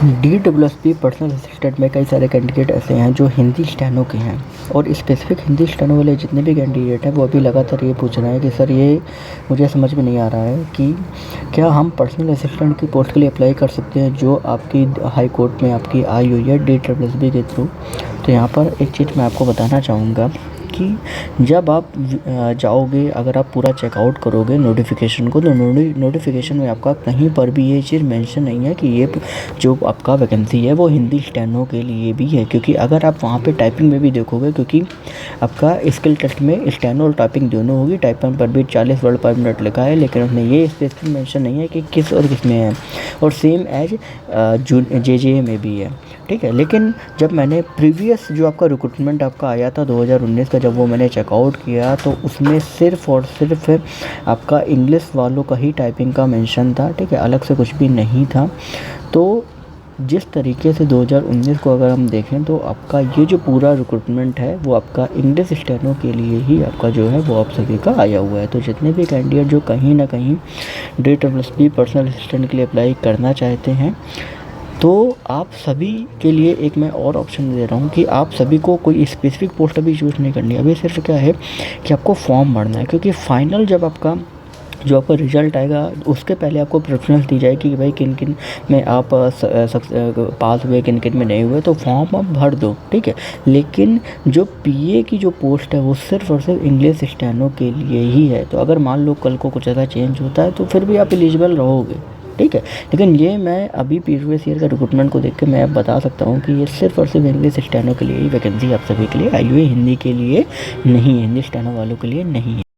DWSP personal assistant में कई सारे कैंडिडेट ऐसे हैं जो हिंदी स्टेनो के हैं और स्पेसिफिक हिंदी स्टेनो वाले जितने भी कैंडिडेट हैं वो अभी लगातार ये पूछ रहे हैं कि सर ये मुझे समझ में नहीं आ रहा है कि क्या हम पर्सनल असिस्टेंट की पोस्ट के लिए अप्लाई कर सकते हैं जो आपकी हाई कोर्ट में आपकी आई हुई है DWSP के थ्रू। तो यहाँ पर एक चीज़ मैं आपको बताना चाहूँगा कि जब आप जाओगे, अगर आप पूरा चेकआउट करोगे नोटिफिकेशन को, तो नोटिफिकेशन में आपका कहीं पर भी ये चीज़ मेंशन नहीं है कि ये जो आपका वैकेंसी है वो हिंदी स्टेनो के लिए भी है। क्योंकि अगर आप वहाँ पे टाइपिंग में भी देखोगे, क्योंकि आपका स्किल टेस्ट में स्टेनो और टाइपिंग दोनों होगी, टाइपिंग पर भी 40 वर्ड पर मिनट लिखा है, लेकिन उसने ये स्पेसिफिक मेंशन नहीं है कि किस और किस में है, और सेम एज JJA में भी है, ठीक है। लेकिन जब मैंने प्रीवियस जो आपका रिक्रूटमेंट आपका आया था 2019 का, जब वो मैंने चेकआउट किया तो उसमें सिर्फ़ और सिर्फ आपका इंग्लिश वालों का ही टाइपिंग का मेंशन था, ठीक है, अलग से कुछ भी नहीं था। तो जिस तरीके से 2019 को अगर हम देखें तो आपका ये जो पूरा रिक्रूटमेंट है वो आपका इंग्लिश स्टेनो के लिए ही आपका जो है वो आप सभी का आया हुआ है। तो जितने भी कैंडिडेट जो कहीं ना कहीं DWSP पर्सनल असिस्टेंट के लिए अप्लाई करना चाहते हैं, तो आप सभी के लिए एक मैं और ऑप्शन दे रहा हूँ कि आप सभी को कोई स्पेसिफिक पोस्ट अभी चूज़ नहीं करनी है। अभी सिर्फ क्या है कि आपको फॉर्म भरना है, क्योंकि फाइनल जब आपका जो आपका रिज़ल्ट आएगा उसके पहले आपको प्रेफरेंस दी जाएगी कि भाई किन किन में आप पास हुए, किन किन में नहीं हुए, तो फॉर्म आप भर दो, ठीक है। लेकिन जो PA की जो पोस्ट है वो सिर्फ और सिर्फ इंग्लिश स्टेनो के लिए ही है। तो अगर मान लो कल को कुछ ऐसा चेंज होता है तो फिर भी आप एलिजिबल रहोगे, ठीक है। लेकिन ये मैं अभी प्रीवियस ईयर का रिक्रूटमेंट को देख के मैं बता सकता हूँ कि ये सिर्फ और सिर्फ इंग्लिश स्टेनो के लिए ही वैकेंसी आप सभी के लिए आई हुई है, हिंदी के लिए नहीं है, हिंदी स्टेनो वालों के लिए नहीं है।